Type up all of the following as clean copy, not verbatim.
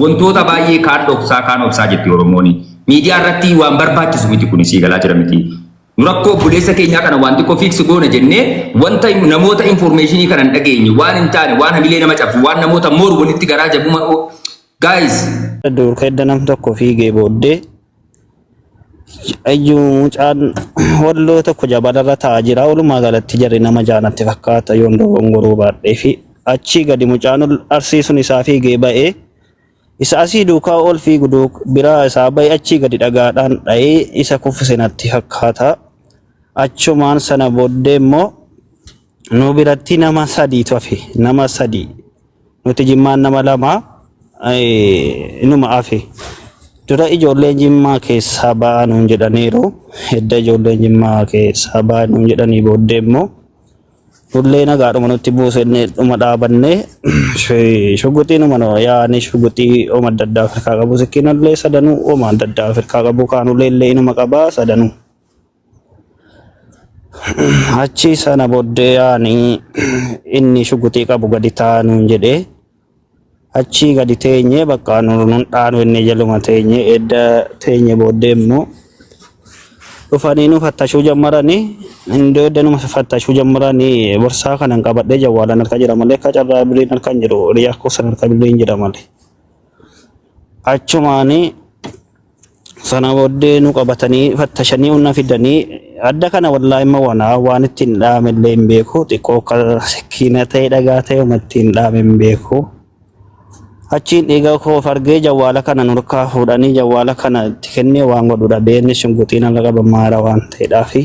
wantoota baay'ee kaan dhoksaa kaan obsaa jetti Oromooni. Miidiyaa irratti waan barbaachisu miti kun sii galaa jira miti. Nurakko buleessa keenyaa kana wanti ko fix goona jennee wanta namoota informationii kana dhageenye waan hin taane waan hamilee nama cabsu waan namoota moor walitti garaa jabuma guys. Dur kedda nam tokko fiigee booddee mucaan walloo tokko jabalarra taa'aa jira. Walumaa galatti jarri nama jaanatti fakkaata yoon dogongoruu baadhee fi achii gadi mucaan arsiisuun isaa fiigee ba'ee isa asii duukaa ol fiigu biraa isaa ba'ee achii gadi dhagaadhaan dha'ee isa kuffise natti fakkaata. Achumaan sana booddee immoo nu biratti nama sadiitu hafe. Nama sadii nuti Jimmaan nama lama inuma hafe. Dura ijoolleen Jimmaa keessaa ba'aa nuun jedhaniiru. Edda ijoolleen Jimmaa keessaa ba'aa nuun jedhanii booddee immoo nullee nagaadhuma nutti buusennee dhuma dhaabannee shuguxii numa yaa'anii shuguxii ooma adda addaa Afrikaa qabu sikkiinallee sadanuu ooma adda addaa Afrikaa qabu kaanullee illee inuma qabaa sadanuu. Achi sana booddee yaa'anii inni shuguxii qabu gadi taanuun jedhee achi gadi teenyee bakka nuun dhaanu inni jaluma teenyee edda teenye booddee immoo dhufanii nu fattashuu jammaranii indoo edda nu fattashuu jammaranii borsaa kanan qabadhee jawwaalan harka jira malee akka carraa biliin harkan jiru riyaa kuusan harka biliin jira malee. Achumaanii sana booddee nu qabatanii fattashanii unna fidanii adda kana wallaahi immoo waan ittiin dhaamellee hin beeku xiqqoo akka sikkiina ta'e dhagaa ta'e ittiin dhaame hin beeku. Achiin dhiiga koo fargee jawwaala kana nurkaa fuudhanii jawwaala kana itti kennee waan godhudha beekni shunguxiin ala qaban maara waan ta'eedhaafi.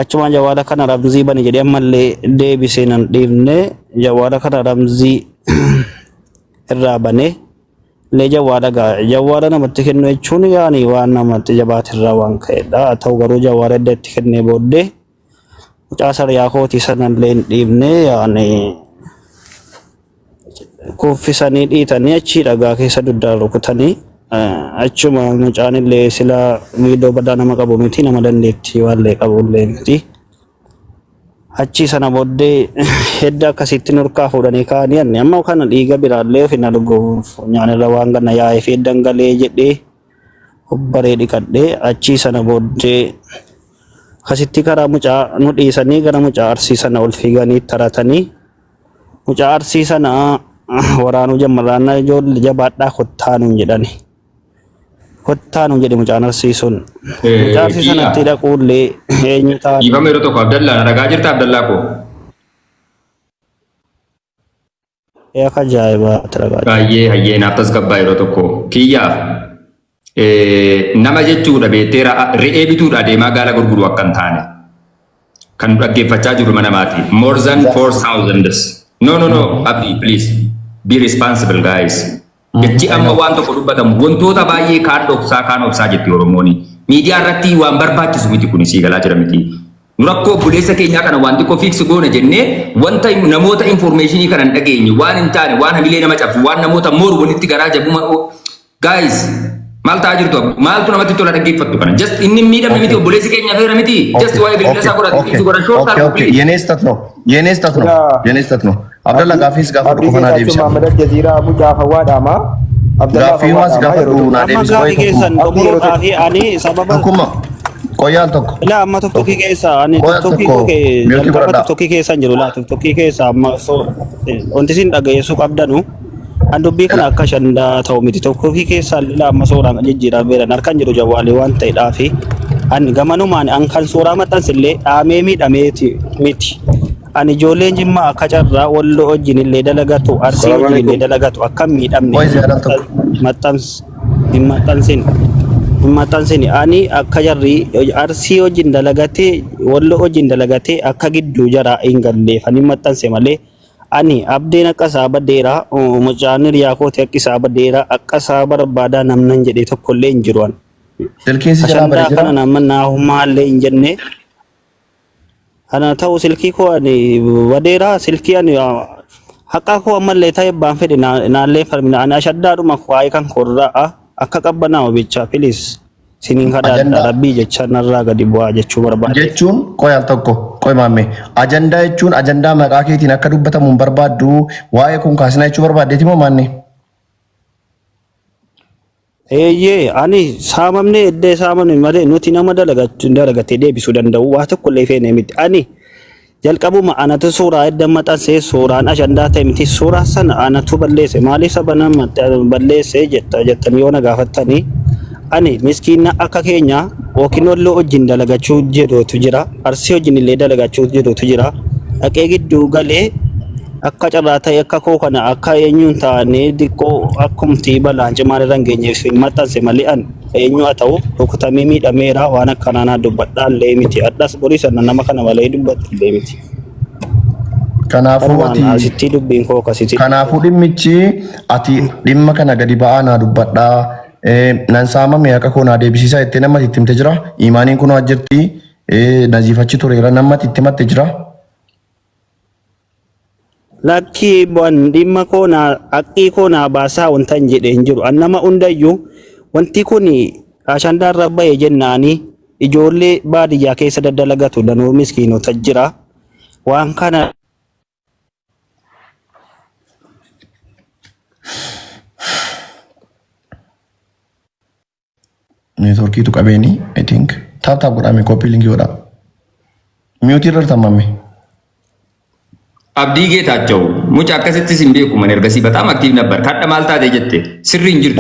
Achumaan jawwaala kana ramzii bani jedhee ammallee deebisee nan dhiifne jawwaala kana ramzii irraa banee lee jawwaala namatti kennu jechuun yaani waan namatti jabaatirraa waan ka'edha. Haa ta'u garuu jawwaala edda itti kennee booddee mucaa sariyaa kootii sanallee hin dhiifne yaani kuffisanii dhiitanii achi dhagaa keessa duddaa rukutanii achuma mucaan illee sila miidhoo badaa nama qabu miti nama dandeettii waallee qabu illee miti. Achi sana booddee hedda akkasitti nurkaa fuudhanii kaa'anii anni amma kana dhiiga biraallee of hin arguuf nyaanirra waan ganna yaa'ee fi dangalee jedhee obbaree dhiqadhee achi sana booddee akkasitti karaa mucaa nu dhiisanii gara mucaa arsii sana ol fiiganii taratanii mucaa arsii sana waraanuu jammarraanna ijoollee jabaadhaa kottaanuun jedhani. Kottaanuun jedhe mucaan arsiisuun. Mucaa arsii sanatti dhaquullee eenyu ta'a. Dhiifama yeroo tokko Abdallaa dhagaa jirta Abdallaa koo. Akka ajaa'ibaa dhagaa. Baay'ee hayyee naaf tasgabbaa yeroo tokko kiyyaa nama jechuudha beekteera re'ee bituudha deemaa gaala gurguru akka hin taane kan dhaggeeffachaa jiru mana maatii more than 4,000. No, Abdi, please be responsible, guys. Jechi amma waan tokko dubbatamu wantoota baay'ee kaan dhoksaa kaan obsaa jetti Oromooni. Miidiyaa irratti waan barbaachisu miti kun sii galaa jira miti. Nurakko buleessa keenyaa kana wanti ko fix goona jennee wanta namoota informationii kana dhageenye waan hin taane waan hamilee nama cabsu waan namoota moor walitti garaa jabuma guys. Maal ta'aa jirtu maaltu namatti tola dhaggeeffattu kana just inni miidhamni miti buleessi keenya feera miti just waa'ee bilbila isaa godhatu yenees tatno Abdallah gaafis gaafa dhufu na deebisa Muhammad Jazeera Abu Jaafa dama gaafii mas gaafa dhufu na deebisa waa'ee keessan dhumuudhaa fi ani sababa akkuma qoyaan tokko ila amma tokki keessa ani tokki keessa jiru la tokki keessa amma so wanti sin dhagayeessu qabdanu Andobbii kana akka shandaa ta'u miti tokko fi keessa lila amma suuraan jijjiiraa beeran harkan jiru jawwaalee waan ta'eedhaafi ani gamanumaan an kan suuraa maxxansillee dhaamee miidhameeti miti. Ani ijoolleen Jimmaa akka carraa walloo wajjin illee dalagatu arsii wajjin illee dalagatu akka miidhamne maxxansin ani akka jarri arsii wajjin dalagatee walloo wajjin dalagatee akka gidduu jaraa hin galleefanii maxxanse malee. Ani abdeen akka saaba deeraa mucaan riyaa kooti akka saaba deeraa akka saaba barbaadaa namnan jedhee tokkollee hin jiruan. Silkiin si jalaa bareedaa kana nama naahumaallee hin jenne. Ana ta'u silkii koo ani badeeraa silkii ani haqa koo ammallee ta'e baan fedhe naallee farmina ani ashaddaadhuma waa'ee kan korraa akka qabbanaa bichaa please sinin kadhaadha rabbii jecha narraa gadi bu'aa jechuu barbaade. Jechuun qoyal tokko qoy maamme ajandaa jechuun ajandaa maqaa keetiin akka dubbatamu barbaaddu waa'ee kun kaasina jechuu barbaaddeeti moo maanni? ani saamamne edde saamamne malee nuti nama dalagate deebisuu danda'u waa tokko illee feene miti. Ani jalqabuma anatu suuraa edda maxxansee suuraan ajandaa ta'e miti suuraa sana anatu balleesse maaliif saba nama balleesse jettanii yoo na gaafattanii ani miskiina akka keenya yookiin wallo wajjin dalagachuu jedhutu jira arsii wajjin illee dalagachuu jedhutu jira dhaqee gidduu galee akka carraa ta'e akka koo kana akka eenyuun taanee diqqoo akkumti balaan cimaan irra hin geenyeef maxxanse malee an eenyu haa ta'u rukutamee miidhameera waan akkanaa dubbadhaa illee miti addas borii sana nama kana malee dubbadhu illee miti. Kanaafuu dubbiin koo akkasitti. Kanaafuu dhimmichi ati dhimma kana gadi ba'aa naa dubbadhaa nan saamame akka koo naa deebisiisaa itti namatti itti himte jira imaaniin kun hojjetti naziifachi tureera namatti itti himatte jira. Lakki bu'aan dhimma koona haqqii koona baasaa wanta hin jedheen jiru annama hundayyuu wanti kun ashandaarra ba'e jennaani ijoollee baadiyyaa keessa daddalagatu danuu miskiinota jira waan kana neetworkiitu qabeeni I think taap godhame koppii linkii godha miyuutii irra tamame. Abdii Geetaachoo mucha akkasittis hin beeku man ergasii በጣም አክቲቭ ነበር ካደ ማልታ ደጀቴ ስሪ እንጅርቱ